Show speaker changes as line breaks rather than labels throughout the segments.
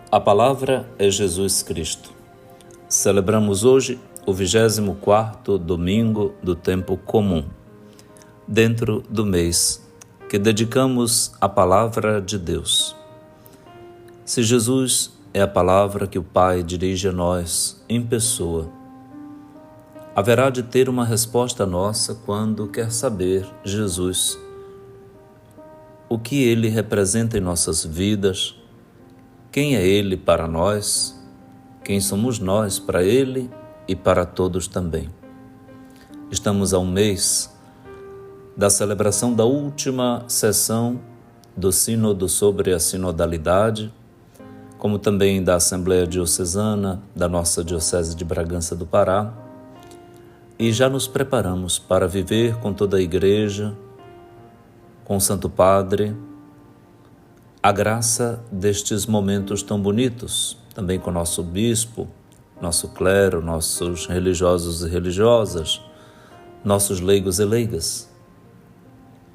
A palavra é Jesus Cristo. Celebramos hoje o 24º domingo do tempo comum, dentro do mês que dedicamos à palavra de Deus. Se Jesus é a palavra que o Pai dirige a nós em pessoa, haverá de ter uma resposta nossa quando quer saber Jesus, o que Ele representa em nossas vidas, quem é Ele para nós, quem somos nós para Ele e para todos também. Estamos a um mês da celebração da última sessão do Sínodo sobre a Sinodalidade, como também da Assembleia Diocesana da nossa Diocese de Bragança do Pará, e já nos preparamos para viver com toda a Igreja, com o Santo Padre, a graça destes momentos tão bonitos, também com o nosso bispo, nosso clero, nossos religiosos e religiosas, nossos leigos e leigas.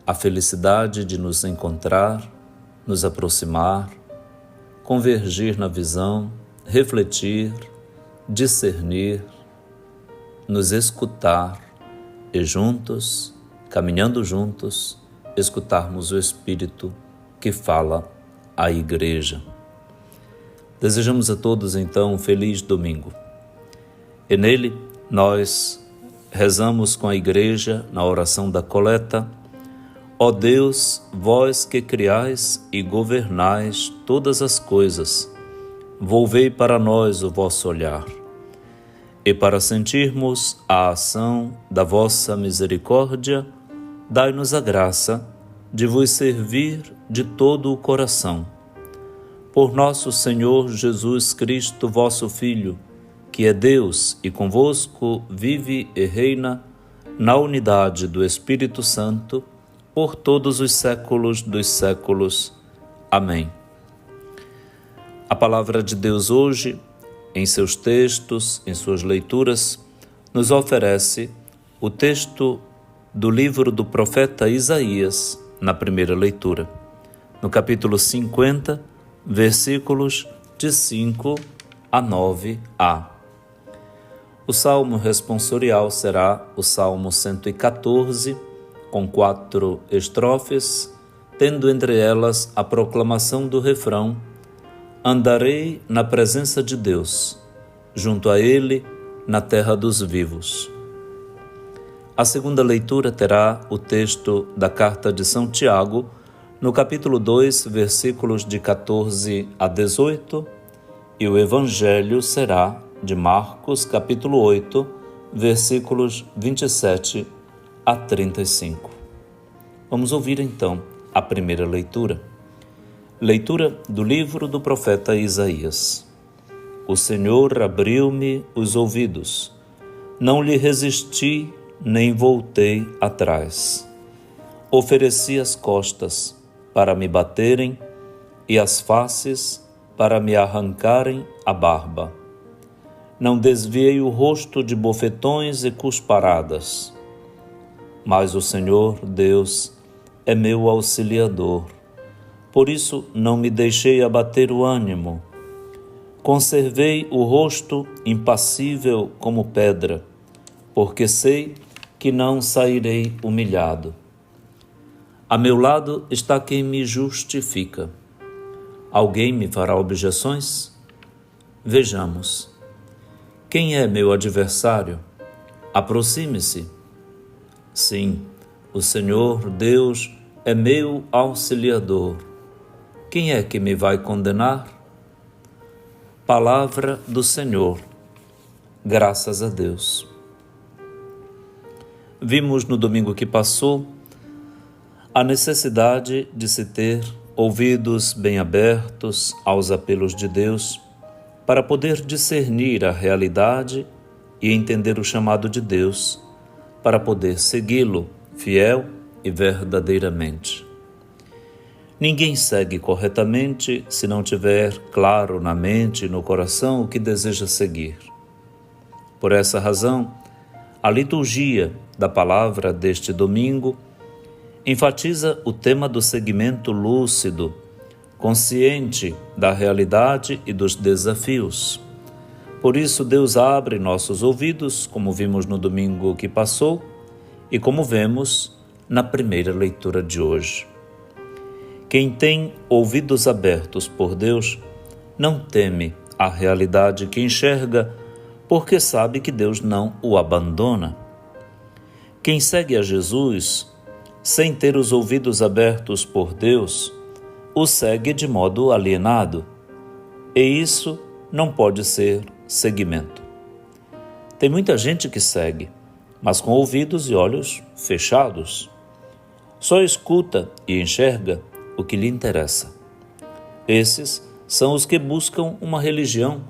A felicidade de nos encontrar, nos aproximar, convergir na visão, refletir, discernir, nos escutar e juntos, caminhando juntos, escutarmos o Espírito que fala à Igreja. Desejamos a todos, então, um feliz domingo. E nele, nós rezamos com a Igreja na oração da coleta: Ó Deus, vós que criais e governais todas as coisas, volvei para nós o vosso olhar. E para sentirmos a ação da vossa misericórdia, dai-nos a graça de vos servir de todo o coração. Por nosso Senhor Jesus Cristo, vosso Filho, que é Deus e convosco vive e reina na unidade do Espírito Santo, por todos os séculos dos séculos. Amém. A palavra de Deus hoje, em seus textos, em suas leituras, nos oferece o texto do livro do profeta Isaías, na primeira leitura, no capítulo 50, versículos de 5 a 9a. O salmo responsorial será o Salmo 114, com 4 estrofes, tendo entre elas a proclamação do refrão: Andarei na presença de Deus, junto a Ele, na terra dos vivos. A segunda leitura terá o texto da carta de São Tiago, no capítulo 2, versículos de 14 a 18, e o evangelho será de Marcos, capítulo 8, versículos 27 a 35. Vamos ouvir então a primeira leitura. Leitura do livro do profeta Isaías. O Senhor abriu-me os ouvidos, não lhe resisti, nem voltei atrás. Ofereci as costas para me baterem e as faces para me arrancarem a barba. Não desviei o rosto de bofetões e cusparadas. Mas o Senhor, Deus, é meu auxiliador. Por isso não me deixei abater o ânimo. Conservei o rosto impassível como pedra, porque sei que não sairei humilhado. A meu lado está quem me justifica. Alguém me fará objeções? Vejamos. Quem é meu adversário? Aproxime-se. Sim, o Senhor Deus é meu auxiliador. Quem é que me vai condenar? Palavra do Senhor. Graças a Deus. Vimos no domingo que passou a necessidade de se ter ouvidos bem abertos aos apelos de Deus para poder discernir a realidade e entender o chamado de Deus, para poder segui-lo fiel e verdadeiramente. Ninguém segue corretamente se não tiver claro na mente e no coração o que deseja seguir. Por essa razão, a liturgia da palavra deste domingo enfatiza o tema do seguimento lúcido consciente da realidade e dos desafios. Por isso, Deus abre nossos ouvidos, como vimos no domingo que passou e como vemos na primeira leitura de hoje. Quem tem ouvidos abertos por Deus não teme a realidade que enxerga, porque sabe que Deus não o abandona. Quem segue a Jesus, sem ter os ouvidos abertos por Deus, o segue de modo alienado, e isso não pode ser seguimento. Tem muita gente que segue, mas com ouvidos e olhos fechados. Só escuta e enxerga o que lhe interessa. Esses são os que buscam uma religião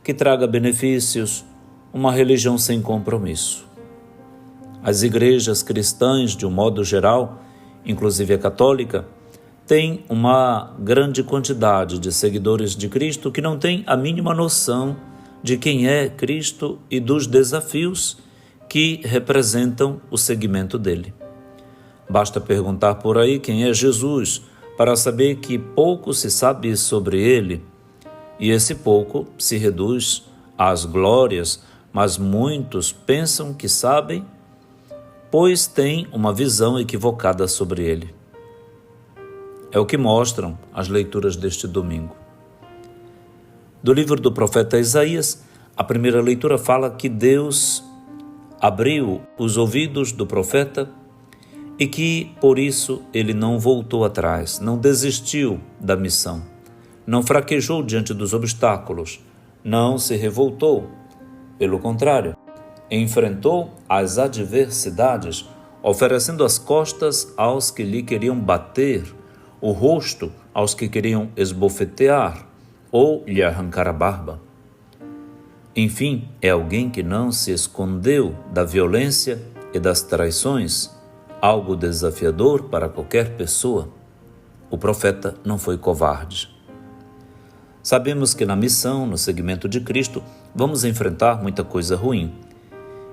que traga benefícios, uma religião sem compromisso. As igrejas cristãs, de um modo geral, inclusive a católica, têm uma grande quantidade de seguidores de Cristo que não têm a mínima noção de quem é Cristo e dos desafios que representam o seguimento dele. Basta perguntar por aí quem é Jesus para saber que pouco se sabe sobre ele, e esse pouco se reduz às glórias, mas muitos pensam que sabem, pois têm uma visão equivocada sobre ele. É o que mostram as leituras deste domingo. Do livro do profeta Isaías, a primeira leitura fala que Deus abriu os ouvidos do profeta e que, por isso, ele não voltou atrás, não desistiu da missão, não fraquejou diante dos obstáculos, não se revoltou. Pelo contrário, enfrentou as adversidades, oferecendo as costas aos que lhe queriam bater, o rosto aos que queriam esbofetear ou lhe arrancar a barba. Enfim, é alguém que não se escondeu da violência e das traições, algo desafiador para qualquer pessoa. O profeta não foi covarde. Sabemos que na missão, no seguimento de Cristo, vamos enfrentar muita coisa ruim,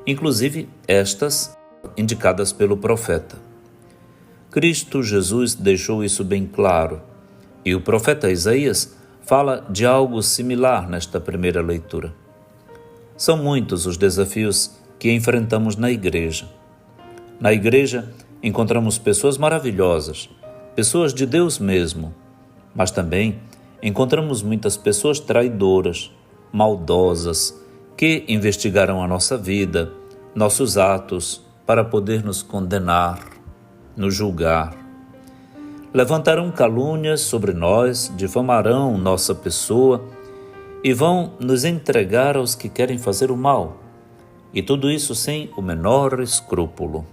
inclusive estas indicadas pelo profeta. Cristo Jesus deixou isso bem claro, e o profeta Isaías fala de algo similar nesta primeira leitura. São muitos os desafios que enfrentamos na igreja. Na igreja encontramos pessoas maravilhosas, pessoas de Deus mesmo, mas também encontramos muitas pessoas traidoras, maldosas, que investigarão a nossa vida, nossos atos, para poder nos condenar, nos julgar. Levantarão calúnias sobre nós, difamarão nossa pessoa e vão nos entregar aos que querem fazer o mal, e tudo isso sem o menor escrúpulo.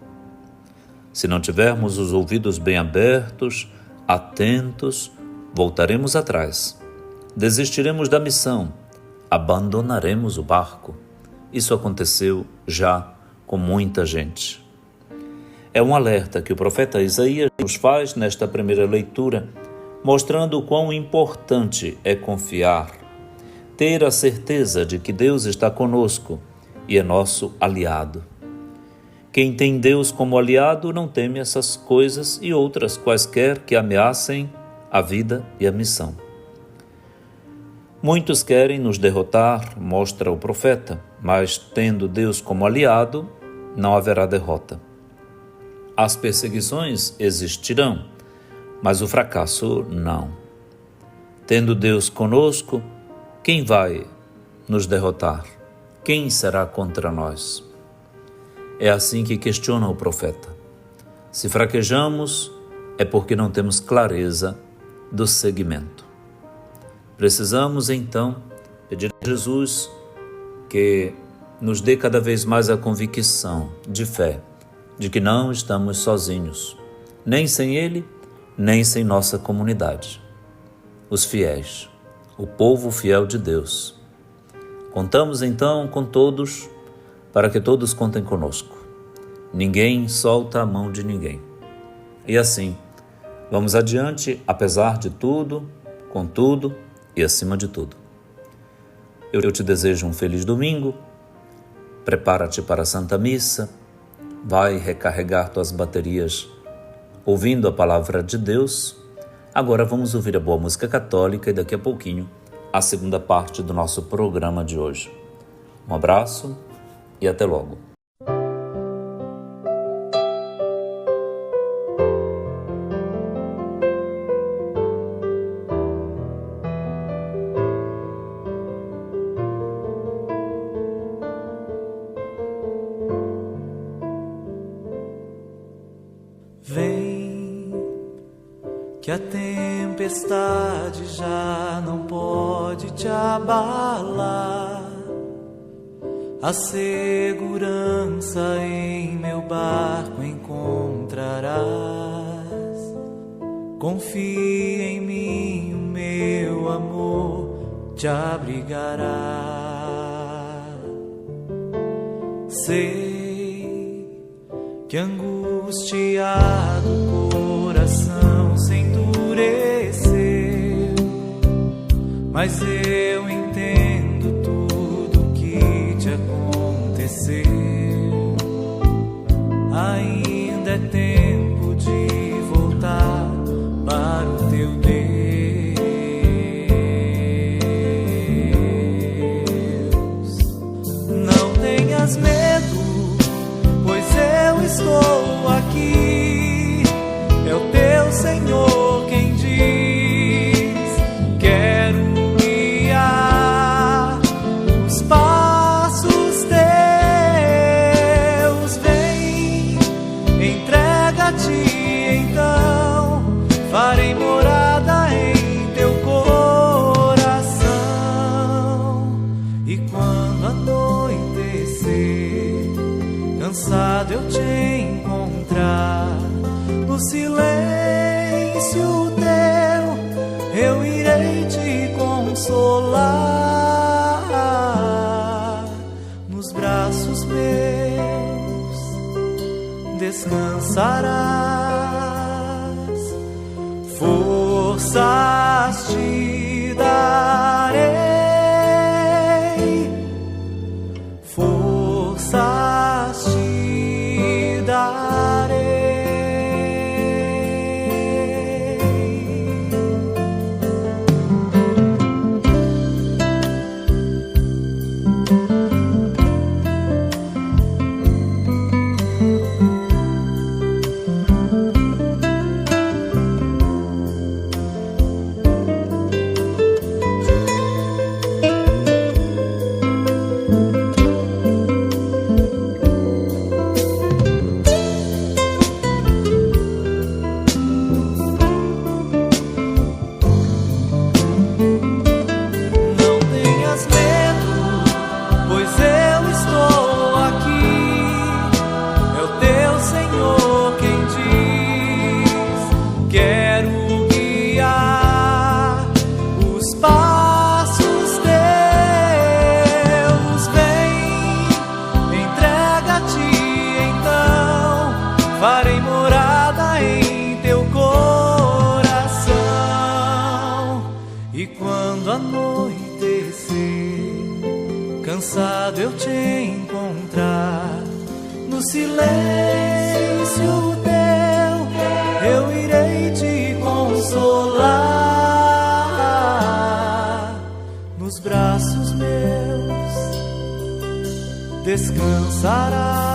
Se não tivermos os ouvidos bem abertos, atentos, voltaremos atrás, desistiremos da missão, abandonaremos o barco. Isso aconteceu já com muita gente. É um alerta que o profeta Isaías nos faz nesta primeira leitura, mostrando o quão importante é confiar, ter a certeza de que Deus está conosco e é nosso aliado. Quem tem Deus como aliado não teme essas coisas e outras quaisquer que ameacem a vida e a missão. Muitos querem nos derrotar, mostra o profeta, mas tendo Deus como aliado, não haverá derrota. As perseguições existirão, mas o fracasso não. Tendo Deus conosco, quem vai nos derrotar? Quem será contra nós? É assim que questiona o profeta. Se fraquejamos, é porque não temos clareza do seguimento. Precisamos, então, pedir a Jesus que nos dê cada vez mais a convicção de fé, de que não estamos sozinhos, nem sem Ele, nem sem nossa comunidade. Os fiéis, o povo fiel de Deus. Contamos então com todos, para que todos contem conosco. Ninguém solta a mão de ninguém. E assim, vamos adiante, apesar de tudo, com tudo e acima de tudo. Eu te desejo um feliz domingo. Prepara-te para a Santa Missa. Vai recarregar tuas baterias ouvindo a palavra de Deus. Agora vamos ouvir a boa música católica e daqui a pouquinho a segunda parte do nosso programa de hoje. Um abraço e até logo.
Vem, que a tempestade já não pode te abalar. A segurança em meu barco encontrarás. Confia em mim, o meu amor te abrigará. Sei que angustiado o coração se endureceu, mas eu entendo tudo que te aconteceu. Ainda é tempo de voltar para o teu Deus. Não tenhas medo, pois eu estou aqui. É o teu Senhor quem diz: quero guiar os passos teus. Vem, entrega-te então, farei morada em teu coração. E quando anoitecer, cansado eu te encontrar, no silêncio teu eu irei te consolar. Nos braços meus descansarás. Forças te darei, forças te darei. Farei morada em teu coração. E quando anoitecer, cansado eu te encontrar, no silêncio teu eu irei te consolar. Nos braços meus descansarás.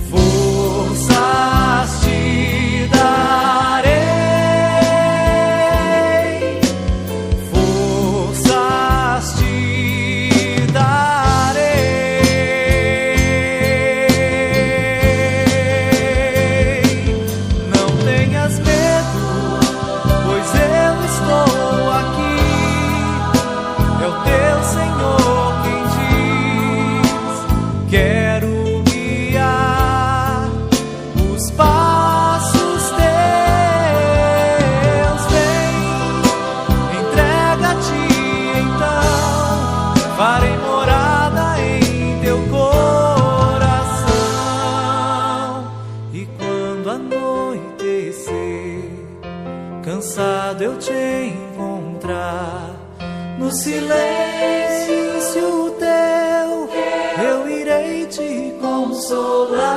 Forças te darei, forças te darei. Não tenhas medo, pois eu estou aqui. É o teu Senhor quem diz: quero guiar os passos teus. Vem, entrega-te então, farei morada em teu coração. E quando anoitecer, cansado eu te encontrar, no silêncio teu eu irei te consolar.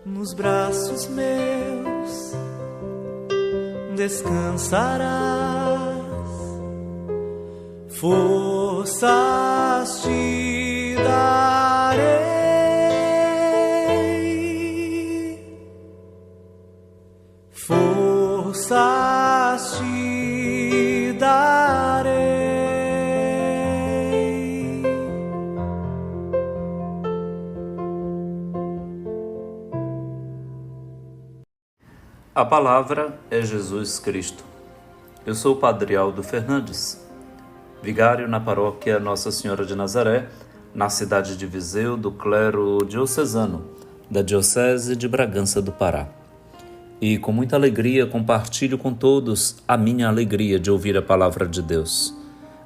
Nos braços descansarás, forças te darei, forças te darei.
A palavra é Jesus Cristo. Eu sou o Padre Aldo Fernandes, vigário na paróquia Nossa Senhora de Nazaré, na cidade de Viseu, do clero diocesano da Diocese de Bragança do Pará. E com muita alegria compartilho com todos a minha alegria de ouvir a palavra de Deus.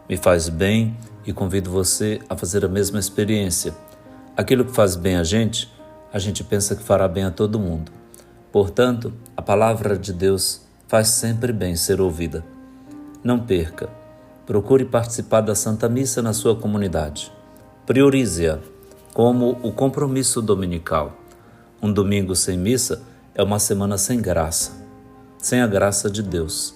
Me faz bem e convido você a fazer a mesma experiência. Aquilo que faz bem a gente pensa que fará bem a todo mundo. Portanto, a palavra de Deus faz sempre bem ser ouvida. Não perca. Procure participar da Santa Missa na sua comunidade. Priorize-a como o compromisso dominical. Um domingo sem missa é uma semana sem graça, sem a graça de Deus.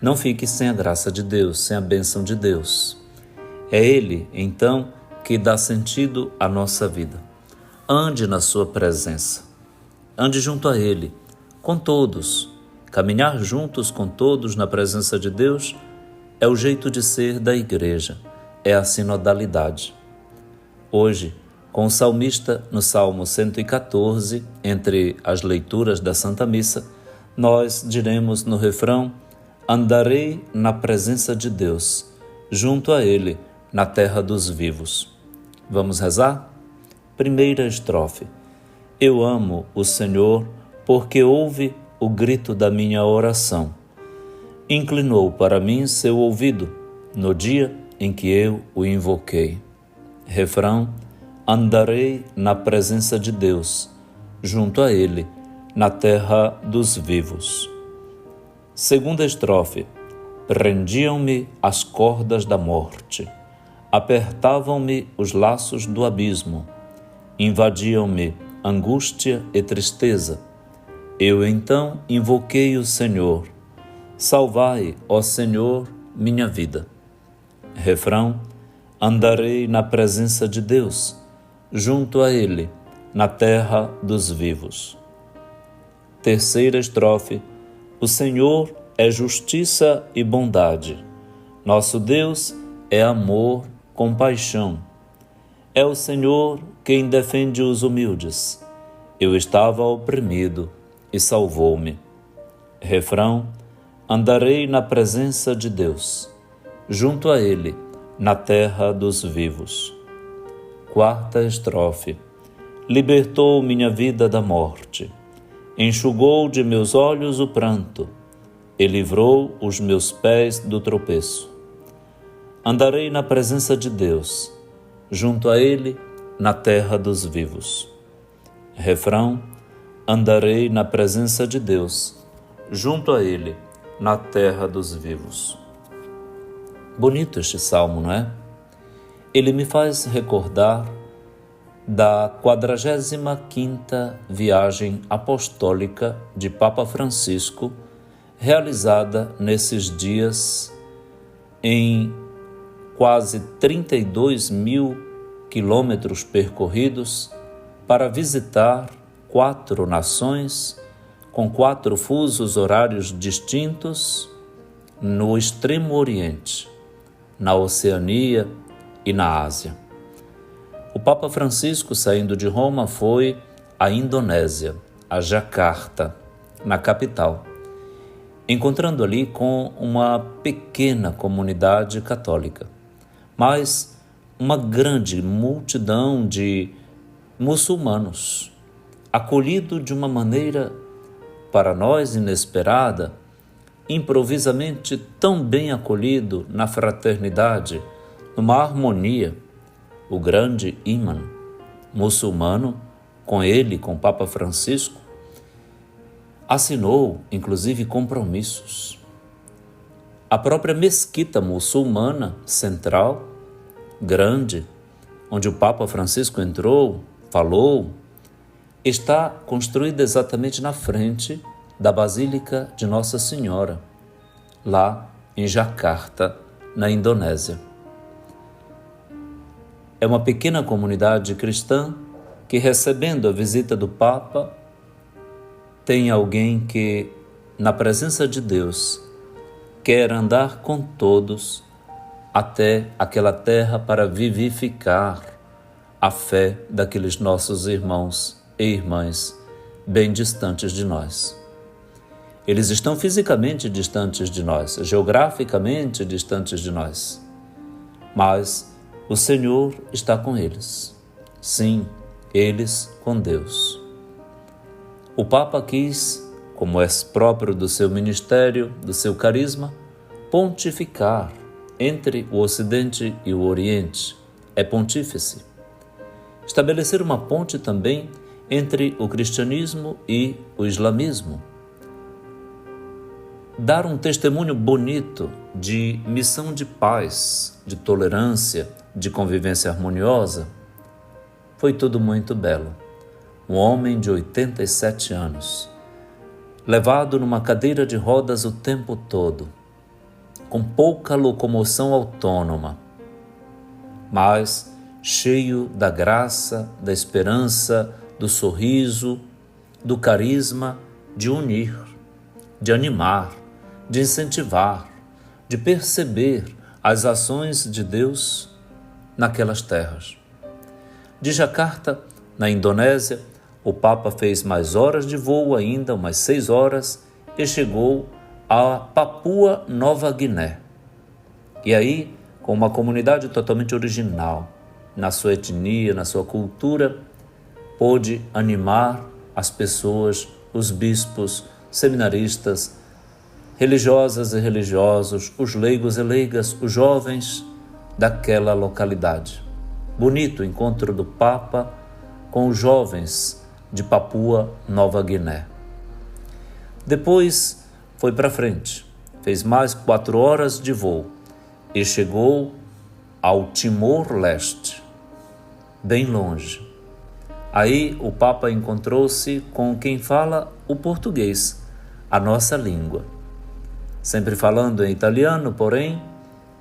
Não fique sem a graça de Deus, sem a bênção de Deus. É Ele, então, que dá sentido à nossa vida. Ande na sua presença. Ande junto a Ele, com todos. Caminhar juntos com todos na presença de Deus é o jeito de ser da Igreja, é a sinodalidade. Hoje, com o salmista no Salmo 114, entre as leituras da Santa Missa, nós diremos no refrão: andarei na presença de Deus, junto a Ele, na terra dos vivos. Vamos rezar? Primeira estrofe. Eu amo o Senhor, porque ouve o grito da minha oração. Inclinou para mim seu ouvido, no dia em que eu o invoquei. Refrão: andarei na presença de Deus, junto a Ele, na terra dos vivos. Segunda estrofe. Prendiam-me as cordas da morte, apertavam-me os laços do abismo, invadiam-me angústia e tristeza. Eu então invoquei o Senhor. Salvai, ó Senhor, minha vida. Refrão: andarei na presença de Deus, junto a Ele, na terra dos vivos. Terceira estrofe. O Senhor é justiça e bondade. Nosso Deus é amor, compaixão. É o Senhor quem defende os humildes. Eu estava oprimido e salvou-me. Refrão: andarei na presença de Deus, junto a Ele, na terra dos vivos. Quarta estrofe. Libertou minha vida da morte, enxugou de meus olhos o pranto e livrou os meus pés do tropeço. Andarei na presença de Deus, junto a Ele, na terra dos vivos. Refrão: andarei na presença de Deus, junto a Ele, na terra dos vivos. Bonito este salmo, não é? Ele me faz recordar da 45ª viagem apostólica de Papa Francisco, realizada nesses dias em quase 32 mil quilômetros percorridos para visitar 4 nações com 4 fusos horários distintos no Extremo Oriente, na Oceania e na Ásia. O Papa Francisco, saindo de Roma, foi à Indonésia, a Jacarta, na capital, encontrando ali com uma pequena comunidade católica, mas uma grande multidão de muçulmanos, acolhido de uma maneira, para nós, inesperada, improvisamente tão bem acolhido na fraternidade, numa harmonia. O grande imã muçulmano, com ele, com o Papa Francisco, assinou, inclusive, compromissos. A própria mesquita muçulmana central, grande, onde o Papa Francisco entrou, falou, está construída exatamente na frente da Basílica de Nossa Senhora, lá em Jakarta, na Indonésia. É uma pequena comunidade cristã que, recebendo a visita do Papa, tem alguém que, na presença de Deus, quer andar com todos até aquela terra para vivificar a fé daqueles nossos irmãos e irmãs bem distantes de nós. Eles estão fisicamente distantes de nós, geograficamente distantes de nós, mas o Senhor está com eles. Sim, eles com Deus. O Papa quis, como é próprio do seu ministério, do seu carisma, pontificar entre o Ocidente e o Oriente. É pontífice. Estabelecer uma ponte também entre o cristianismo e o islamismo. Dar um testemunho bonito de missão de paz, de tolerância, de convivência harmoniosa. Foi tudo muito belo. Um homem de 87 anos, levado numa cadeira de rodas o tempo todo, com pouca locomoção autônoma, mas cheio da graça, da esperança, do sorriso, do carisma de unir, de animar, de incentivar, de perceber as ações de Deus naquelas terras. De Jakarta, na Indonésia, o Papa fez mais horas de voo ainda, umas 6 horas, e chegou a Papua Nova Guiné. E aí, com uma comunidade totalmente original, na sua etnia, na sua cultura, pôde animar as pessoas, os bispos, seminaristas, religiosas e religiosos, os leigos e leigas, os jovens daquela localidade. Bonito o encontro do Papa com os jovens de Papua Nova Guiné. Depois foi para frente, fez mais 4 horas de voo e chegou ao Timor-Leste, bem longe. Aí o Papa encontrou-se com quem fala o português, a nossa língua. Sempre falando em italiano, porém,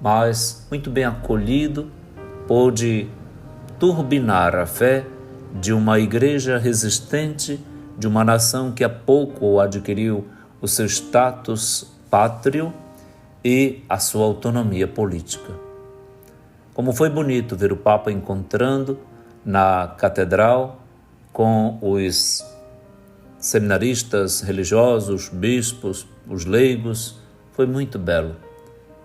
mas muito bem acolhido, pôde turbinar a fé de uma igreja resistente, de uma nação que há pouco adquiriu o seu status pátrio e a sua autonomia política. Como foi bonito ver o Papa encontrando na catedral com os seminaristas religiosos, bispos, os leigos, foi muito belo.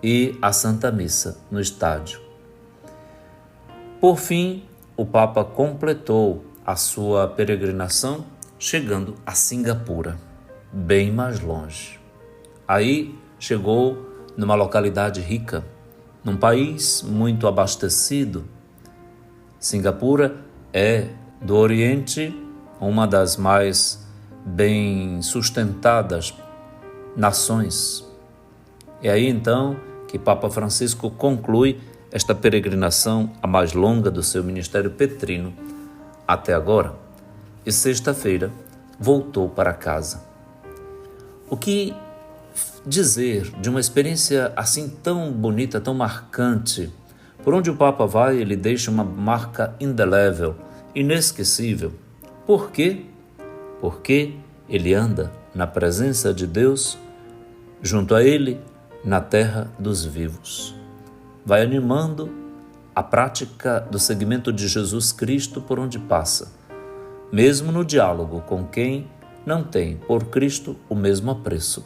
E a Santa Missa no estádio. Por fim, o Papa completou a sua peregrinação chegando a Singapura, bem mais longe. Aí chegou numa localidade rica, num país muito abastecido. Singapura é, do Oriente, uma das mais bem sustentadas nações. É aí então que Papa Francisco conclui esta peregrinação, a mais longa do seu ministério petrino até agora, e sexta-feira voltou para casa. O que dizer de uma experiência assim tão bonita, tão marcante? Por onde o Papa vai, ele deixa uma marca indelével, inesquecível. Por quê? Porque ele anda na presença de Deus, junto a ele, na terra dos vivos. Vai animando a prática do seguimento de Jesus Cristo por onde passa, mesmo no diálogo com quem não tem por Cristo o mesmo apreço.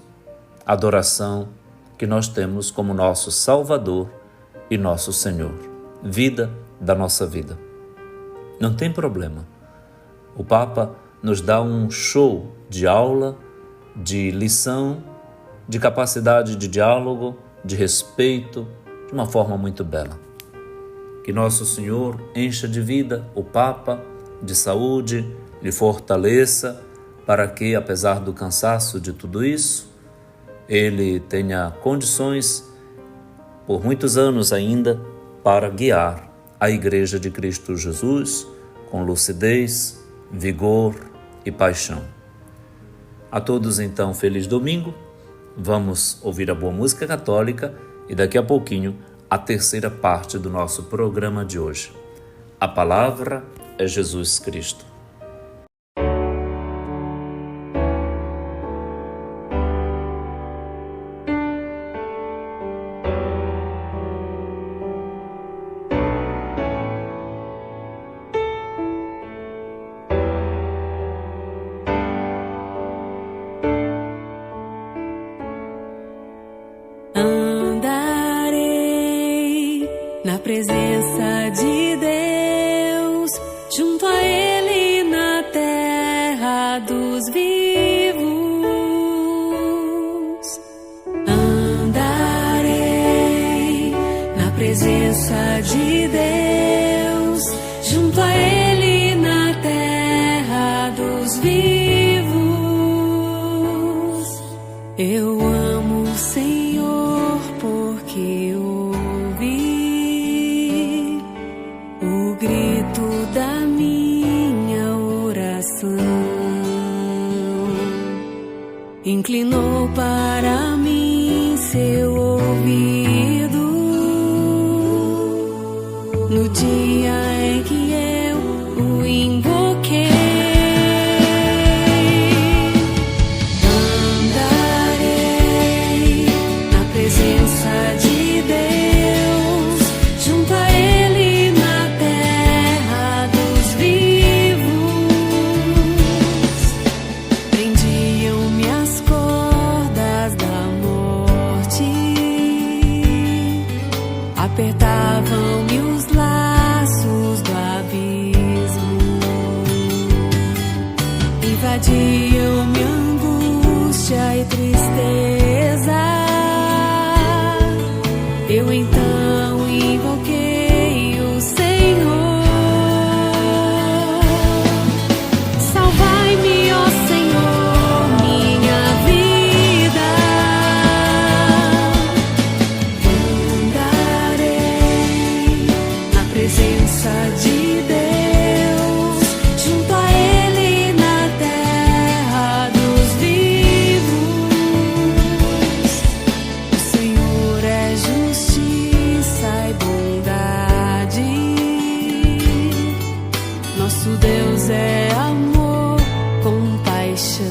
Adoração que nós temos como nosso Salvador e nosso Senhor, vida da nossa vida. Não tem problema. O Papa nos dá um show de aula, de lição, de capacidade de diálogo, de respeito, de uma forma muito bela. Que nosso Senhor encha de vida o Papa, de saúde, lhe fortaleça, para que, apesar do cansaço de tudo isso, ele tenha condições, por muitos anos ainda, para guiar a Igreja de Cristo Jesus com lucidez, vigor e paixão. A todos, então, feliz domingo, Vamos ouvir a boa música católica e daqui a pouquinho a terceira parte do nosso programa de hoje. A palavra é Jesus Cristo.
Andarei na presença de Deus, junto a Ele na terra dos vivos. Andarei na presença de Deus, junto a Ele na terra dos vivos. Eu amo o Senhor porque ouvi o grito da minha oração, inclinou para mim seu ouvido no dia em que eu o invoquei. Andarei na presença de Deus, junto a Ele na terra dos vivos. Prendiam-me as cordas da morte, apertavam-me os laços do abismo, invadiam-me angústia e tristeza. Eu então invoquei o Senhor. Salvai-me, ó Senhor, minha vida. Andarei na presença de Deus, junto a Ele na terra dos vivos. O Senhor é justiça e bondade, nosso Deus é amor, compaixão.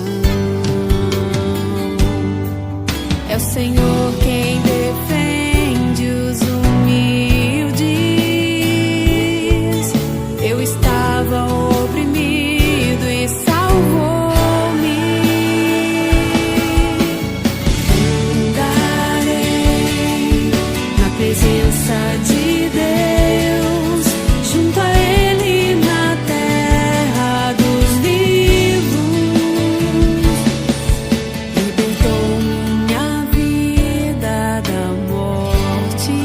É o Senhor quem defende os humildes. Eu estava oprimido e salvou-me. Andarei na presença de Deus, junto a Ele na terra dos vivos. Libertou minha vida da morte,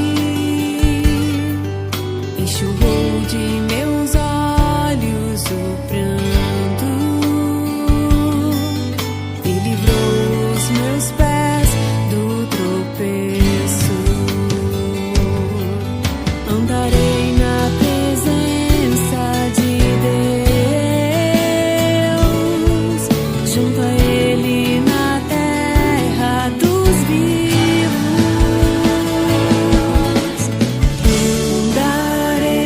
enxugou de meus olhos o pranto e livrou os meus pés do tropeço. Andarei na presença de Deus, junto a Ele na terra dos vivos. Andarei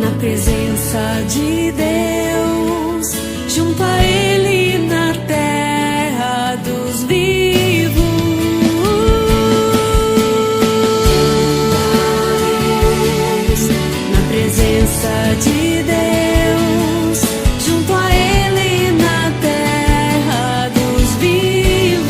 na presença de Deus, junto a Ele na terra dos vivos. Na presença de Deus, junto a Ele na terra dos vivos.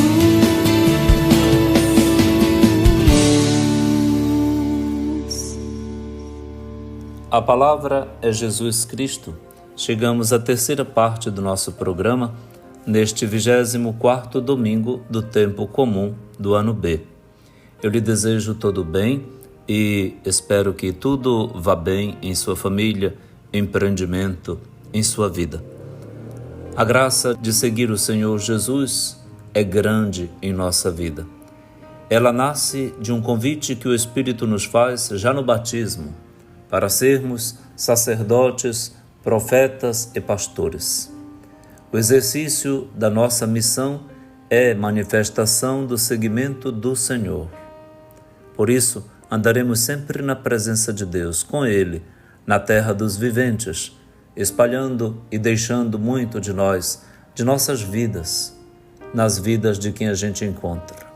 A palavra é Jesus Cristo. Chegamos à terceira parte do nosso programa, neste 24º domingo do tempo comum do ano B. Eu lhe desejo todo o bem e espero que tudo vá bem em sua família, empreendimento, em sua vida. A graça de seguir o Senhor Jesus é grande em nossa vida. Ela nasce de um convite que o Espírito nos faz já no batismo, para sermos sacerdotes, profetas e pastores. O exercício da nossa missão é manifestação do seguimento do Senhor. Por isso, andaremos sempre na presença de Deus, com Ele, na terra dos viventes, espalhando e deixando muito de nós, de nossas vidas, nas vidas de quem a gente encontra.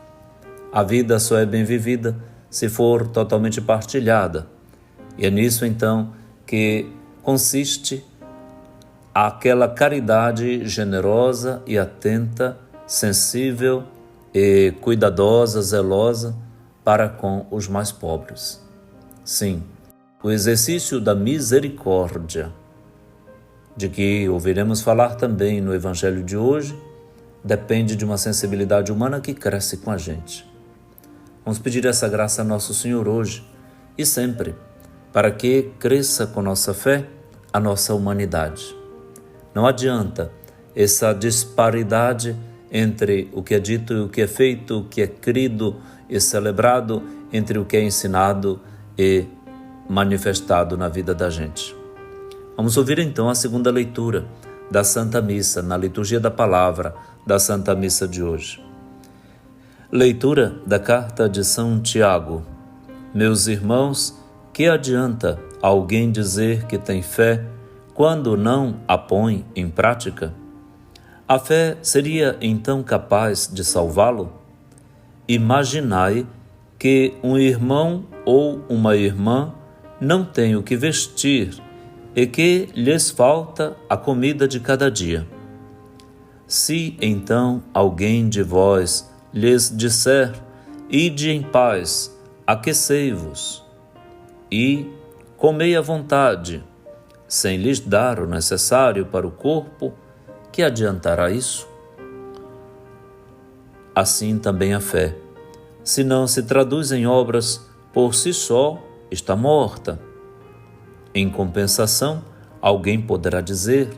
A vida só é bem vivida se for totalmente partilhada. E é nisso, então, que consiste aquela caridade generosa e atenta, sensível e cuidadosa, zelosa para com os mais pobres. Sim, o exercício da misericórdia, de que ouviremos falar também no Evangelho de hoje, depende de uma sensibilidade humana que cresce com a gente. Vamos pedir essa graça a Nosso Senhor hoje e sempre, para que cresça com nossa fé a nossa humanidade. Não adianta essa disparidade entre o que é dito e o que é feito, o que é crido e celebrado, entre o que é ensinado e manifestado na vida da gente. Vamos ouvir então a segunda leitura da Santa Missa, na liturgia da palavra da Santa Missa de hoje. Leitura da carta de São Tiago. Meus irmãos, que adianta alguém dizer que tem fé quando não a põe em prática? A fé seria então capaz de salvá-lo? Imaginai que um irmão ou uma irmã não tem o que vestir e que lhes falta a comida de cada dia. Se então alguém de vós lhes disser: ide em paz, aquecei-vos e comei à vontade, sem lhes dar o necessário para o corpo, que adiantará isso? Assim também a fé, se não se traduz em obras, por si só está morta. Em compensação, alguém poderá dizer: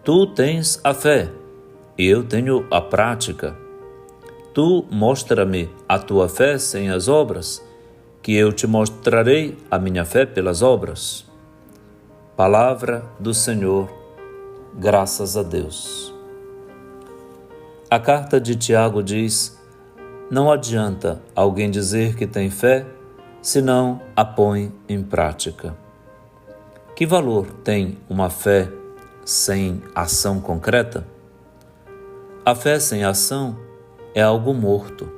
tu tens a fé, e eu tenho a prática. Tu mostra-me a tua fé sem as obras, que eu te mostrarei a minha fé pelas obras. Palavra do Senhor, graças a Deus. A carta de Tiago diz: não adianta alguém dizer que tem fé, se não a põe em prática. Que valor tem uma fé sem ação concreta? A fé sem ação é algo morto.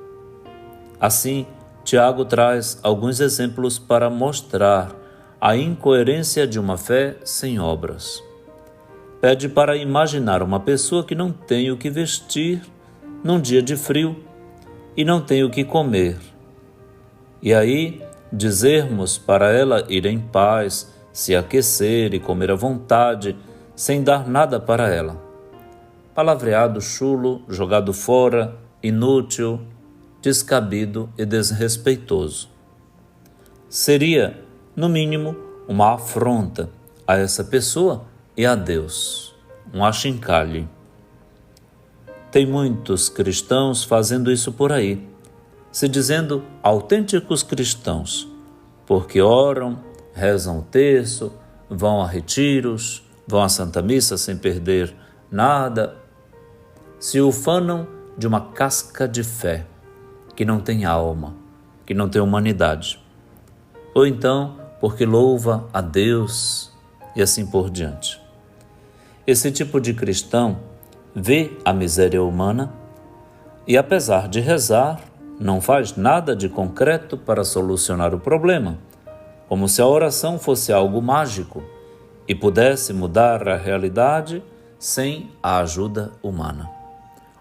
Assim, Tiago traz alguns exemplos para mostrar a incoerência de uma fé sem obras. Pede para imaginar uma pessoa que não tem o que vestir num dia de frio e não tem o que comer. E aí, dizermos para ela ir em paz, se aquecer e comer à vontade, sem dar nada para ela. Palavreado chulo, jogado fora, inútil, descabido e desrespeitoso. Seria, no mínimo, uma afronta a essa pessoa e a Deus, um achincalhe. Tem muitos cristãos fazendo isso por aí, se dizendo autênticos cristãos, porque oram, rezam o terço, vão a retiros, vão à Santa Missa sem perder nada, se ufanam de uma casca de fé, que não tem alma, que não tem humanidade. Ou então, porque louva a Deus e assim por diante. Esse tipo de cristão vê a miséria humana e, apesar de rezar, não faz nada de concreto para solucionar o problema, como se a oração fosse algo mágico e pudesse mudar a realidade sem a ajuda humana.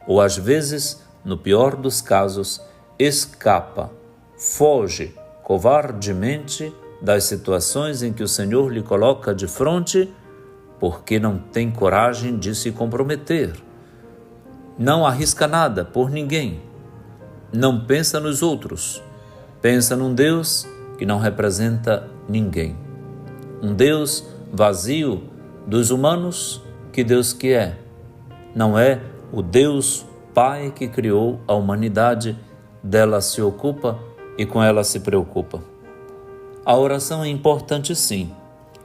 Ou às vezes, no pior dos casos, escapa, foge covardemente das situações em que o Senhor lhe coloca de frente, porque não tem coragem de se comprometer. Não arrisca nada por ninguém. Não pensa nos outros. Pensa num Deus que não representa ninguém. Um Deus vazio dos humanos que Deus que é. Não é o Deus Pai que criou a humanidade, dela se ocupa e com ela se preocupa. A oração é importante sim.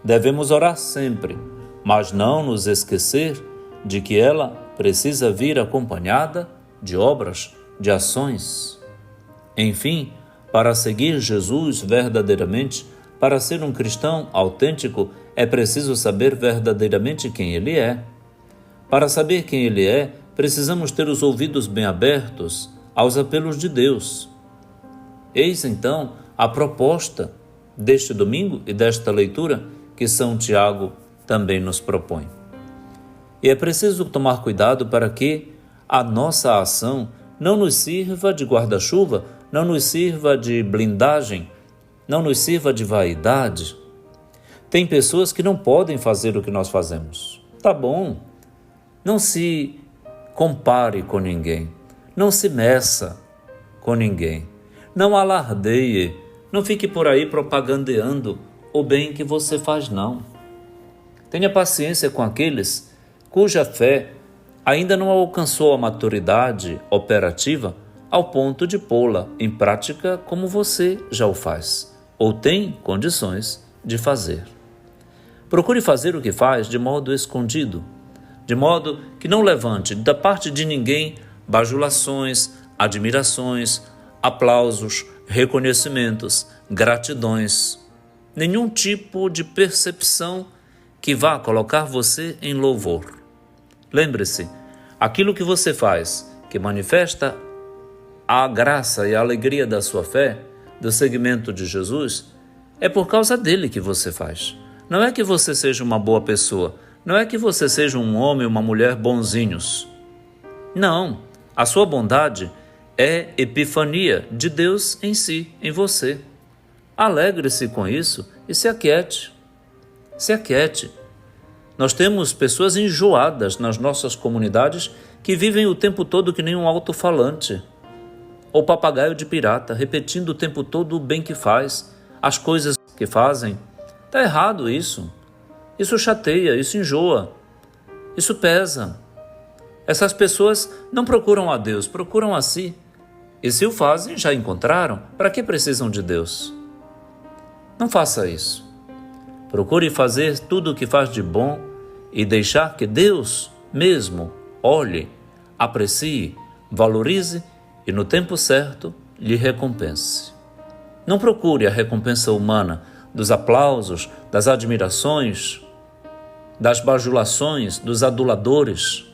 Devemos orar sempre, mas não nos esquecer de que ela precisa vir acompanhada de obras, de ações. Enfim, para seguir Jesus verdadeiramente, para ser um cristão autêntico, é preciso saber verdadeiramente quem Ele é. Para saber quem Ele é, precisamos ter os ouvidos bem abertos aos apelos de Deus. Eis então a proposta deste domingo e desta leitura que São Tiago também nos propõe. E é preciso tomar cuidado para que a nossa ação não nos sirva de guarda-chuva, não nos sirva de blindagem, não nos sirva de vaidade. Tem pessoas que não podem fazer o que nós fazemos. Tá bom, não se compare com ninguém, não se meça com ninguém, não alardeie, não fique por aí propagandeando o bem que você faz, não. Tenha paciência com aqueles cuja fé ainda não alcançou a maturidade operativa ao ponto de pô-la em prática como você já o faz, ou tem condições de fazer. Procure fazer o que faz de modo escondido, de modo que não levante da parte de ninguém bajulações, admirações, aplausos, reconhecimentos, gratidões, nenhum tipo de percepção que vá colocar você em louvor. Lembre-se, aquilo que você faz, que manifesta a graça e a alegria da sua fé, do seguimento de Jesus, é por causa dele que você faz. Não é que você seja uma boa pessoa, não é que você seja um homem ou uma mulher bonzinhos. Não, a sua bondade é epifania de Deus em si, em você. Alegre-se com isso e se aquiete. Se aquiete. Nós temos pessoas enjoadas nas nossas comunidades que vivem o tempo todo que nem um alto-falante ou papagaio de pirata, repetindo o tempo todo o bem que faz, as coisas que fazem. Está errado isso. Isso chateia, isso enjoa, isso pesa. Essas pessoas não procuram a Deus, procuram a si. E se o fazem, já encontraram, para que precisam de Deus? Não faça isso. Procure fazer tudo o que faz de bom e deixar que Deus mesmo olhe, aprecie, valorize e no tempo certo lhe recompense. Não procure a recompensa humana dos aplausos, das admirações, das bajulações, dos aduladores,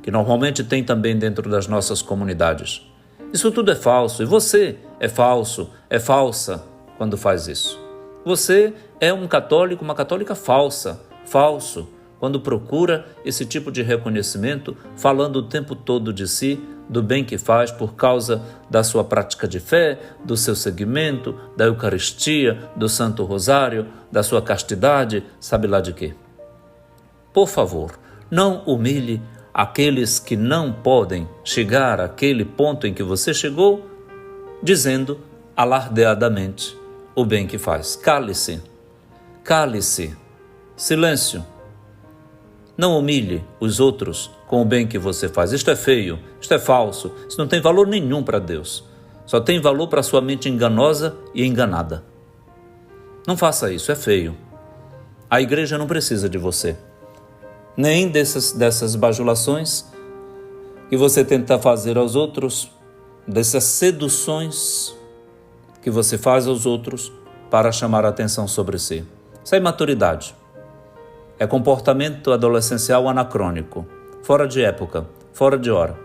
que normalmente tem também dentro das nossas comunidades. Isso tudo é falso e você é falso, é falsa quando faz isso. Você é um católico, uma católica falsa, falso, quando procura esse tipo de reconhecimento, falando o tempo todo de si, do bem que faz por causa da sua prática de fé, do seu seguimento, da Eucaristia, do Santo Rosário, da sua castidade, sabe lá de quê. Por favor, não humilhe aqueles que não podem chegar àquele ponto em que você chegou, dizendo alardeadamente o bem que faz. Cale-se, cale-se, silêncio. Não humilhe os outros com o bem que você faz. Isto é feio, isto é falso, isso não tem valor nenhum para Deus. Só tem valor para sua mente enganosa e enganada. Não faça isso, é feio. A igreja não precisa de você. Nem dessas bajulações que você tenta fazer aos outros, dessas seduções que você faz aos outros para chamar a atenção sobre si. Isso é imaturidade. É comportamento adolescencial anacrônico, fora de época, fora de hora.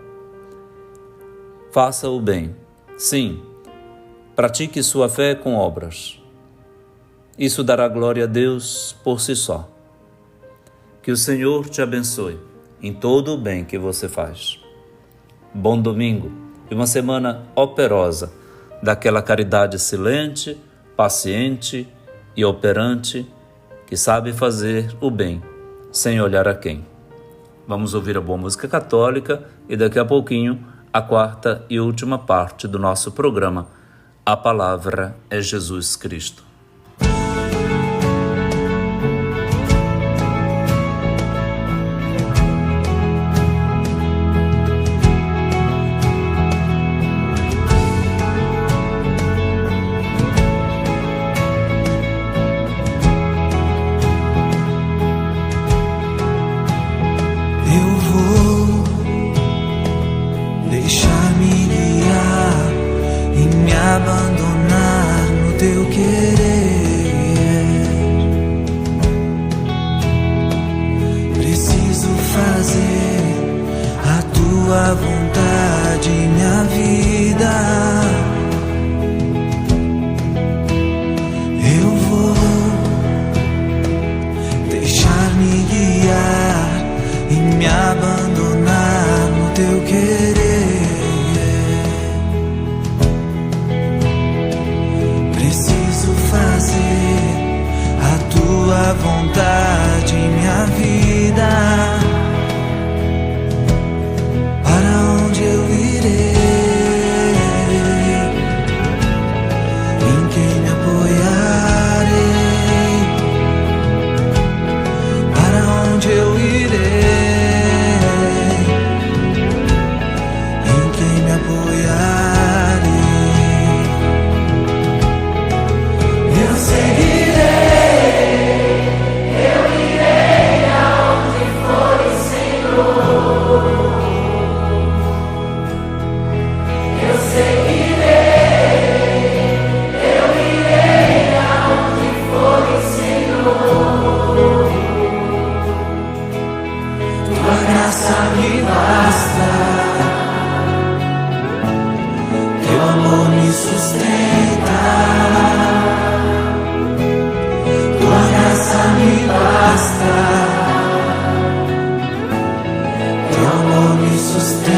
Faça o bem. Sim, pratique sua fé com obras. Isso dará glória a Deus por si só. Que o Senhor te abençoe em todo o bem que você faz. Bom domingo e uma semana operosa daquela caridade silente, paciente e operante que sabe fazer o bem sem olhar a quem. Vamos ouvir a boa música católica e daqui a pouquinho a quarta e última parte do nosso programa. A palavra é Jesus Cristo.
abandonar no teu querer. Preciso fazer a tua vontade, minha vida. Eu vou deixar-me guiar e me abandonar no teu querer. Preciso fazer a tua vontade, minha vida. Para onde eu irei? Em quem me apoiarei? Para onde eu irei? Em quem me apoiarei? Eu seguirei, eu irei aonde for, Senhor. Eu seguirei, eu irei aonde for, Senhor. Tua graça me basta, teu amor me sustenta. Tua graça me basta, teu amor me sustenta.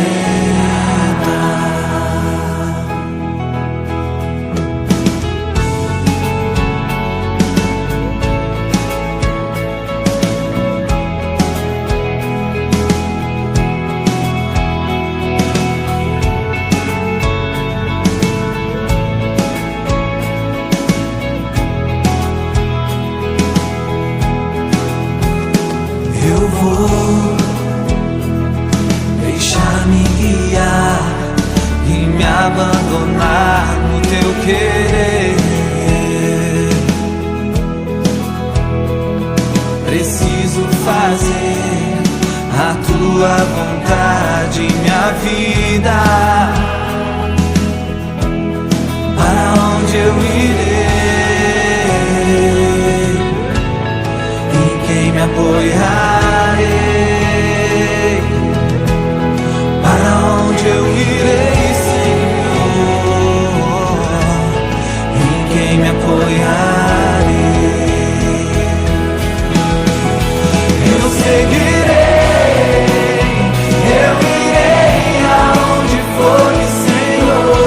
Eu vou deixar-me guiar e me abandonar no teu querer. Preciso fazer a tua vontade, minha vida. Para onde eu irei? Em quem me apoiarei? Para onde eu irei, Senhor? Em quem me apoiarei? Eu seguirei, eu irei aonde for, Senhor.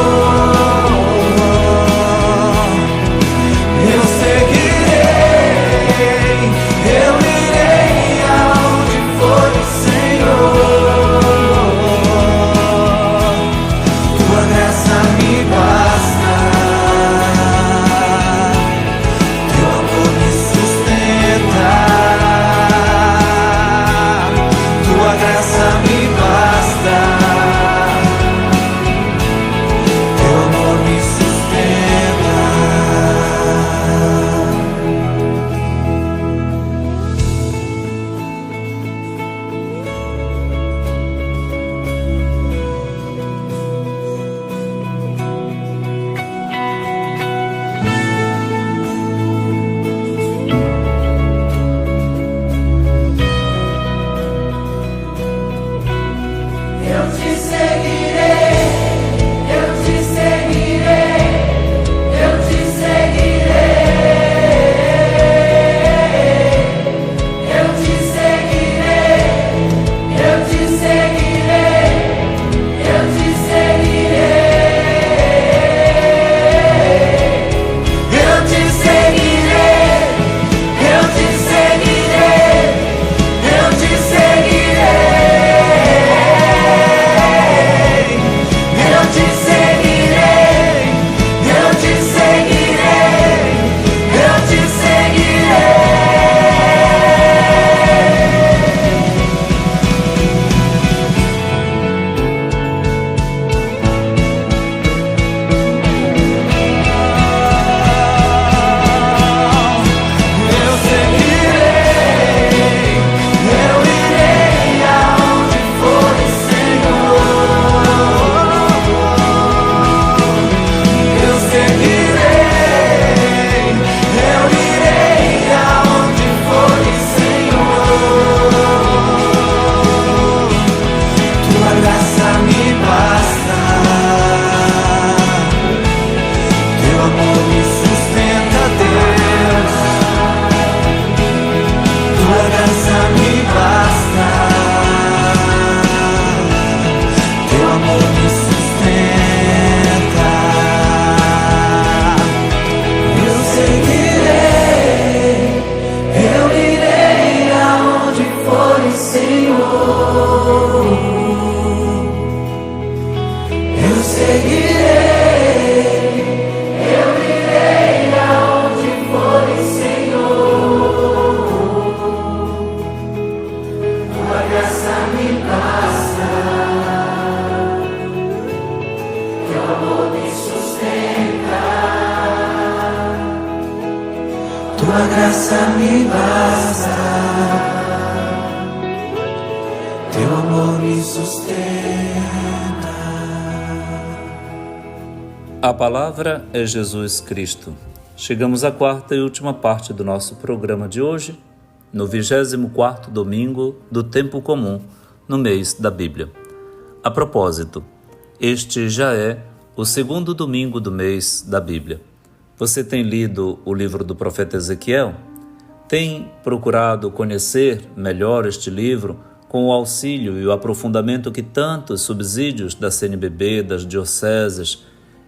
tua graça me basta, teu amor me sustenta.
A palavra é Jesus Cristo. Chegamos à quarta e última parte do nosso programa de hoje, no 24º domingo do tempo comum, no mês da Bíblia. A propósito, este já é o segundo domingo do mês da Bíblia. Você tem lido o livro do profeta Ezequiel? Tem procurado conhecer melhor este livro com o auxílio e o aprofundamento que tantos subsídios da CNBB, das dioceses,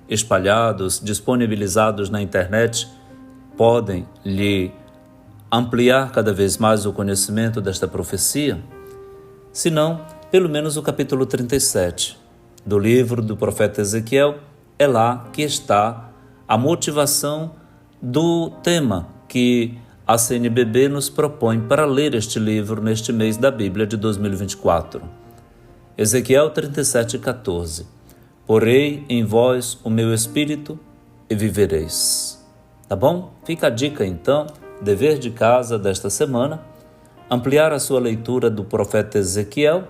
espalhados, disponibilizados na internet, podem lhe ampliar cada vez mais o conhecimento desta profecia? Se não, pelo menos o capítulo 37 do livro do profeta Ezequiel, é lá que está a motivação do tema que a CNBB nos propõe para ler este livro neste mês da Bíblia de 2024. Ezequiel 37:14. Porei em vós o meu espírito e vivereis. Tá bom? Fica a dica então, dever de casa desta semana, ampliar a sua leitura do profeta Ezequiel,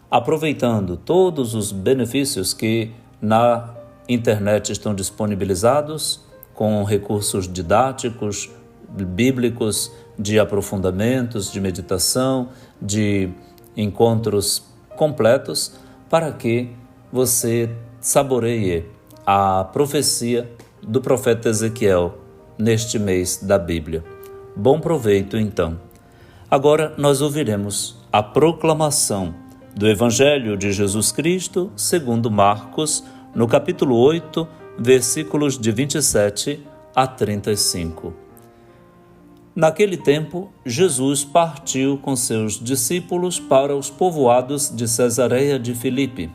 aproveitando todos os benefícios que na internet estão disponibilizados, com recursos didáticos, bíblicos, de aprofundamentos, de meditação, de encontros completos, para que você saboreie a profecia do profeta Ezequiel neste mês da Bíblia. Bom proveito, então. Agora nós ouviremos a proclamação do Evangelho de Jesus Cristo segundo Marcos, no capítulo 8, versículos de 27 a 35. Naquele tempo, Jesus partiu com seus discípulos para os povoados de Cesareia de Filipe.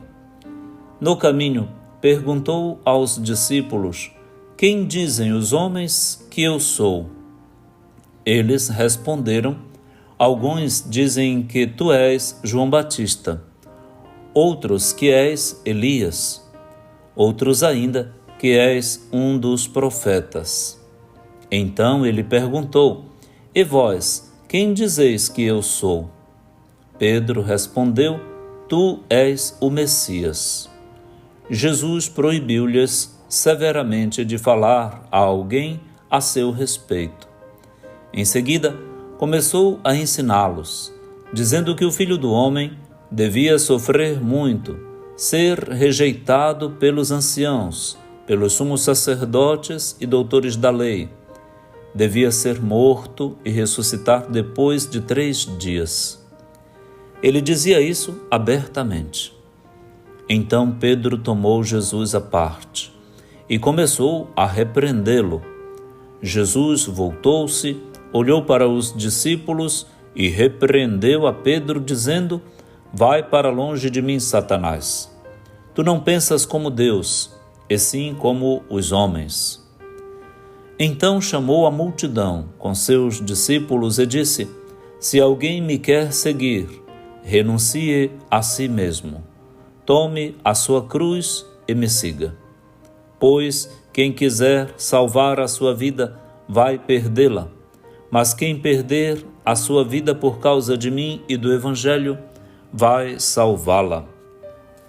No caminho, perguntou aos discípulos: quem dizem os homens que eu sou? Eles responderam: alguns dizem que tu és João Batista, outros que és Elias, outros ainda que és um dos profetas. Então ele perguntou: e vós, quem dizeis que eu sou? Pedro respondeu: tu és o Messias. Jesus proibiu-lhes severamente de falar a alguém a seu respeito. Em seguida, começou a ensiná-los, dizendo que o Filho do Homem devia sofrer muito, ser rejeitado pelos anciãos, pelos sumos sacerdotes e doutores da lei, devia ser morto e ressuscitar depois de 3 dias. Ele dizia isso abertamente. Então Pedro tomou Jesus à parte e começou a repreendê-lo. Jesus voltou-se, olhou para os discípulos e repreendeu a Pedro, dizendo: vai para longe de mim, Satanás. Tu não pensas como Deus, e sim como os homens. Então chamou a multidão com seus discípulos e disse: se alguém me quer seguir, renuncie a si mesmo. Tome a sua cruz e me siga. Pois quem quiser salvar a sua vida, vai perdê-la. Mas quem perder a sua vida por causa de mim e do Evangelho, vai salvá-la.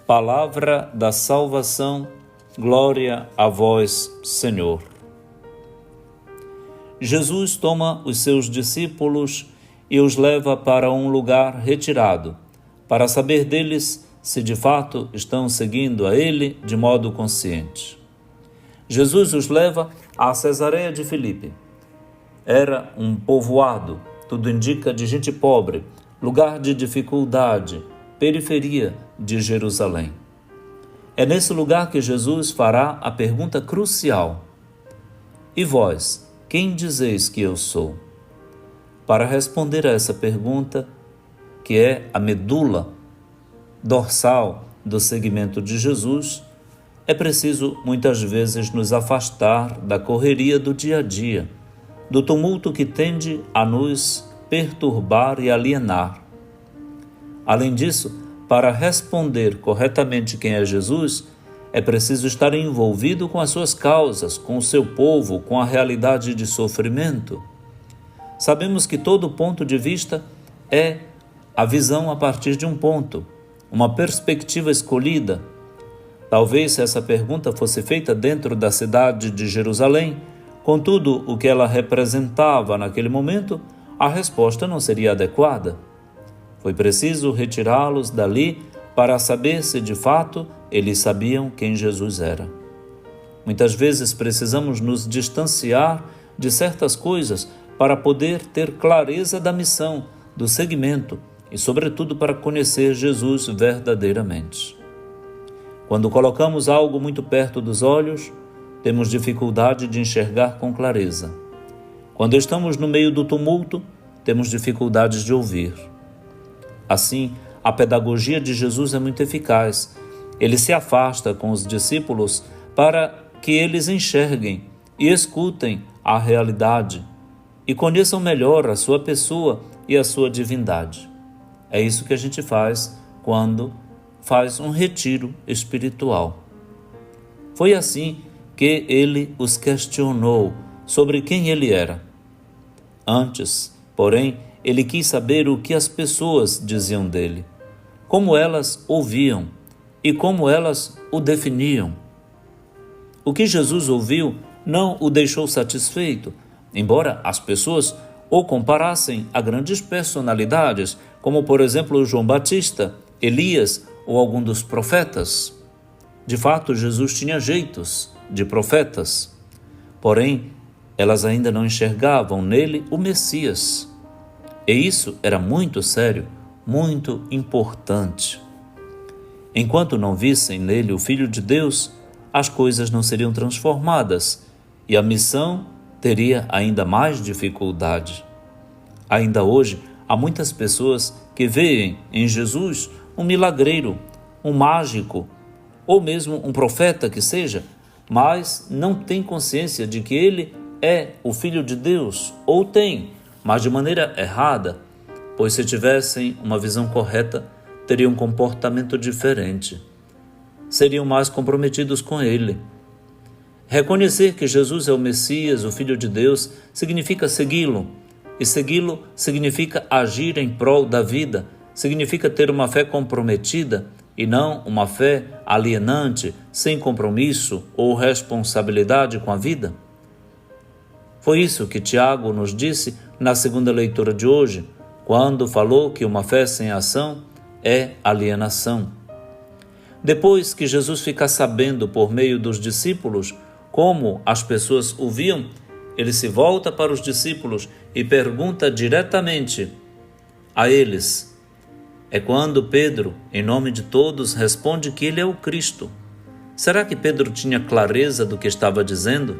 Palavra da salvação, glória a vós, Senhor. Jesus toma os seus discípulos e os leva para um lugar retirado, para saber deles se de fato estão seguindo a ele de modo consciente. Jesus os leva a Cesareia de Filipe. Era um povoado, tudo indica, de gente pobre, lugar de dificuldade, periferia de Jerusalém. É nesse lugar que Jesus fará a pergunta crucial: e vós, quem dizeis que eu sou? Para responder a essa pergunta, que é a medula dorsal do seguimento de Jesus, é preciso muitas vezes nos afastar da correria do dia a dia, do tumulto que tende a nos perturbar e alienar. Além disso, para responder corretamente quem é Jesus, é preciso estar envolvido com as suas causas, com o seu povo, com a realidade de sofrimento. Sabemos que todo ponto de vista é a visão a partir de um ponto, uma perspectiva escolhida. Talvez se essa pergunta fosse feita dentro da cidade de Jerusalém, com tudo o que ela representava naquele momento, a resposta não seria adequada. Foi preciso retirá-los dali para saber se de fato eles sabiam quem Jesus era. Muitas vezes precisamos nos distanciar de certas coisas para poder ter clareza da missão, do segmento e, sobretudo, para conhecer Jesus verdadeiramente. Quando colocamos algo muito perto dos olhos, temos dificuldade de enxergar com clareza. Quando estamos no meio do tumulto, temos dificuldades de ouvir. Assim, a pedagogia de Jesus é muito eficaz. Ele se afasta com os discípulos para que eles enxerguem e escutem a realidade e conheçam melhor a sua pessoa e a sua divindade. É isso que a gente faz quando faz um retiro espiritual. Foi assim que ele os questionou sobre quem ele era. Antes, porém, ele quis saber o que as pessoas diziam dele, como elas ouviam e como elas o definiam. O que Jesus ouviu não o deixou satisfeito, embora as pessoas o comparassem a grandes personalidades, como por exemplo João Batista, Elias ou algum dos profetas. De fato, Jesus tinha jeitos de profetas, porém, elas ainda não enxergavam nele o Messias. E isso era muito sério, muito importante. Enquanto não vissem nele o Filho de Deus, as coisas não seriam transformadas e a missão teria ainda mais dificuldade. Ainda hoje, há muitas pessoas que veem em Jesus um milagreiro, um mágico, ou mesmo um profeta que seja, mas não têm consciência de que ele é o Filho de Deus, ou tem, mas de maneira errada, pois se tivessem uma visão correta, teriam um comportamento diferente. Seriam mais comprometidos com ele. Reconhecer que Jesus é o Messias, o Filho de Deus, significa segui-lo. E segui-lo significa agir em prol da vida, significa ter uma fé comprometida e não uma fé alienante, sem compromisso ou responsabilidade com a vida. Foi isso que Tiago nos disse na segunda leitura de hoje, quando falou que uma fé sem ação é alienação. Depois que Jesus fica sabendo por meio dos discípulos como as pessoas o viam, ele se volta para os discípulos e pergunta diretamente a eles. É quando Pedro, em nome de todos, responde que ele é o Cristo. Será que Pedro tinha clareza do que estava dizendo?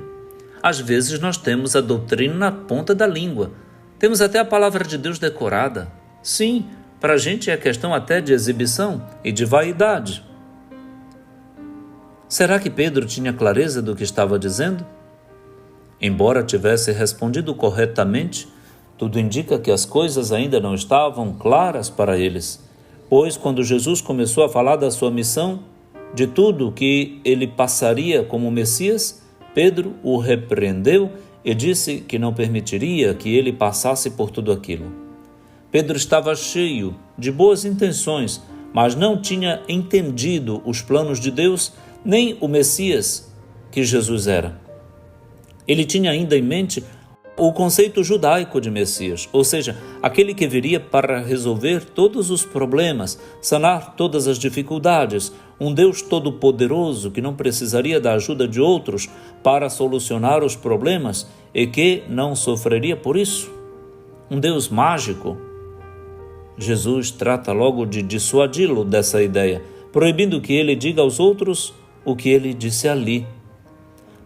Às vezes nós temos a doutrina na ponta da língua. Temos até a palavra de Deus decorada. Sim, para a gente é questão até de exibição e de vaidade. Será que Pedro tinha clareza do que estava dizendo? Embora tivesse respondido corretamente, tudo indica que as coisas ainda não estavam claras para eles, pois quando Jesus começou a falar da sua missão, de tudo que ele passaria como Messias, Pedro o repreendeu e disse que não permitiria que ele passasse por tudo aquilo. Pedro estava cheio de boas intenções, mas não tinha entendido os planos de Deus, nem o Messias que Jesus era. Ele tinha ainda em mente o conceito judaico de Messias, ou seja, aquele que viria para resolver todos os problemas, sanar todas as dificuldades, um Deus todo-poderoso que não precisaria da ajuda de outros para solucionar os problemas e que não sofreria por isso. Um Deus mágico. Jesus trata logo de dissuadi-lo dessa ideia, proibindo que ele diga aos outros o que ele disse ali.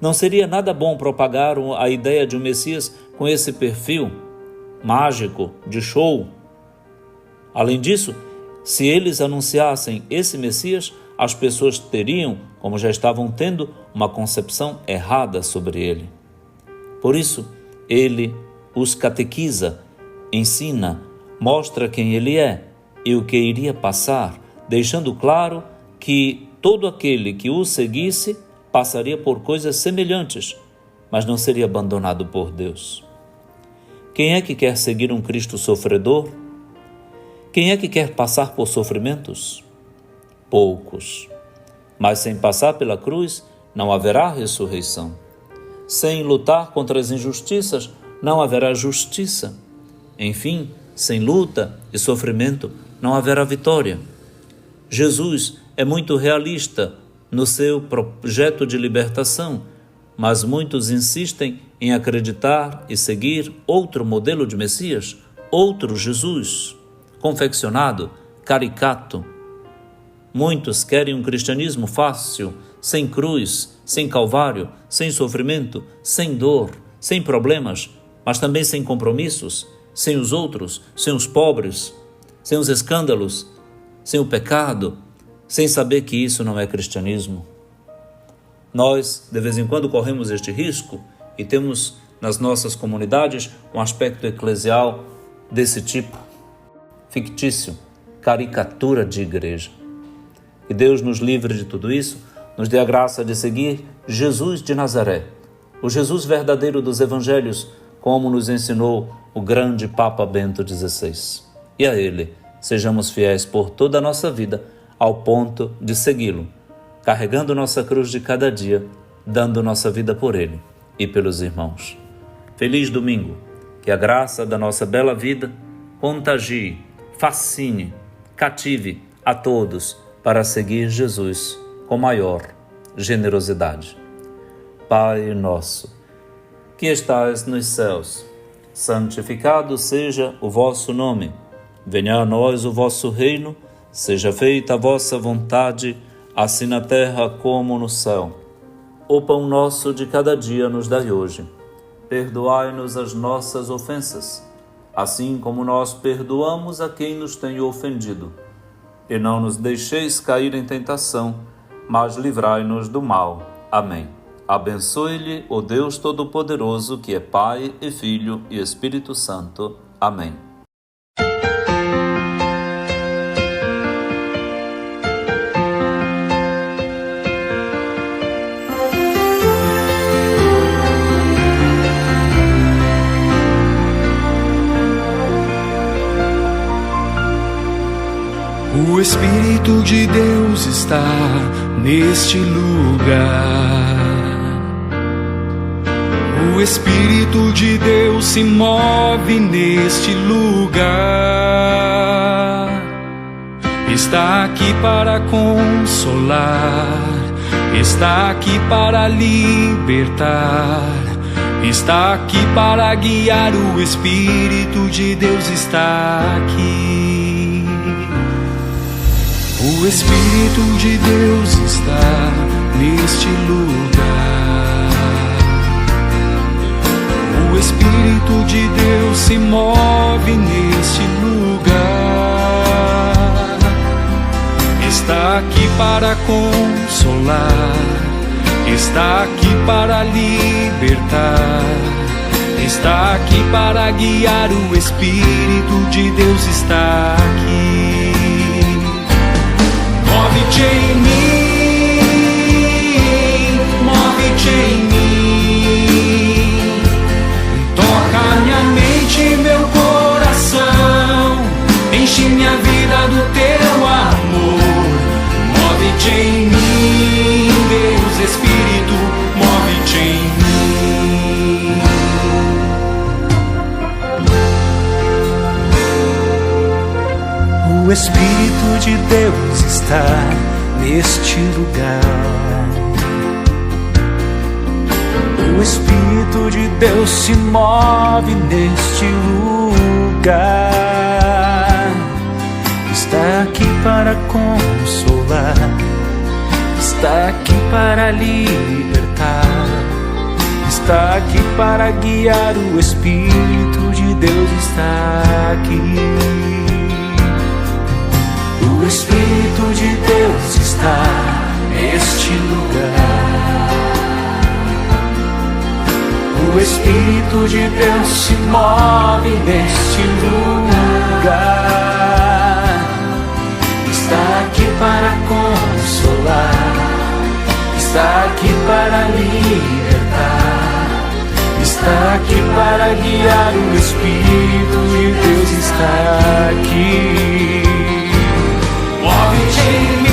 Não seria nada bom propagar a ideia de um Messias com esse perfil mágico, de show. Além disso, se eles anunciassem esse Messias, as pessoas teriam, como já estavam tendo, uma concepção errada sobre ele. Por isso, ele os catequiza, ensina, mostra quem ele é e o que iria passar, deixando claro que todo aquele que o seguisse passaria por coisas semelhantes, mas não seria abandonado por Deus. Quem é que quer seguir um Cristo sofredor? Quem é que quer passar por sofrimentos? Poucos. Mas sem passar pela cruz, não haverá ressurreição. Sem lutar contra as injustiças, não haverá justiça. Enfim, sem luta e sofrimento, não haverá vitória. Jesus é muito realista no seu projeto de libertação, mas muitos insistem em acreditar e seguir outro modelo de Messias, outro Jesus, confeccionado, caricato. Muitos querem um cristianismo fácil, sem cruz, sem calvário, sem sofrimento, sem dor, sem problemas, mas também sem compromissos, sem os outros, sem os pobres, sem os escândalos, sem o pecado, sem saber que isso não é cristianismo. Nós, de vez em quando, corremos este risco e temos nas nossas comunidades um aspecto eclesial desse tipo, fictício, caricatura de igreja. Que Deus nos livre de tudo isso, nos dê a graça de seguir Jesus de Nazaré, o Jesus verdadeiro dos evangelhos, como nos ensinou o grande Papa Bento XVI. E a Ele sejamos fiéis por toda a nossa vida, ao ponto de segui-lo, carregando nossa cruz de cada dia, dando nossa vida por Ele e pelos irmãos. Feliz domingo, que a graça da nossa bela vida contagie, fascine, cative a todos para seguir Jesus com maior generosidade. Pai nosso, que estais nos céus, santificado seja o vosso nome. Venha a nós o vosso reino, seja feita a vossa vontade, assim na terra como no céu. O pão nosso de cada dia nos dai hoje. Perdoai-nos as nossas ofensas, assim como nós perdoamos a quem nos tem ofendido. E não nos deixeis cair em tentação, mas livrai-nos do mal. Amém. Abençoe-lhe o Deus Todo-Poderoso, que é Pai e Filho e Espírito Santo. Amém.
O Espírito de Deus está neste lugar. O Espírito de Deus se move neste lugar. Está aqui para consolar, está aqui para libertar, está aqui para guiar. O Espírito de Deus está aqui. O Espírito de Deus está neste lugar. O Espírito de Deus se move neste lugar. Está aqui para consolar, está aqui para libertar, está aqui para guiar. O Espírito de Deus está aqui. Move-te em mim, move-te em mim. Toca minha mente e meu coração, enche minha vida do teu amor. Move-te em mim, Deus Espírito, move-te em mim. O Espírito de Deus está neste lugar. O Espírito de Deus se move neste lugar. Está aqui para consolar, está aqui para libertar, está aqui para guiar. O Espírito de Deus está aqui. O Espírito de Deus está neste lugar. O Espírito de Deus se move neste lugar. Está aqui para consolar, está aqui para libertar, está aqui para guiar, o Espírito de Deus está aqui. Move-te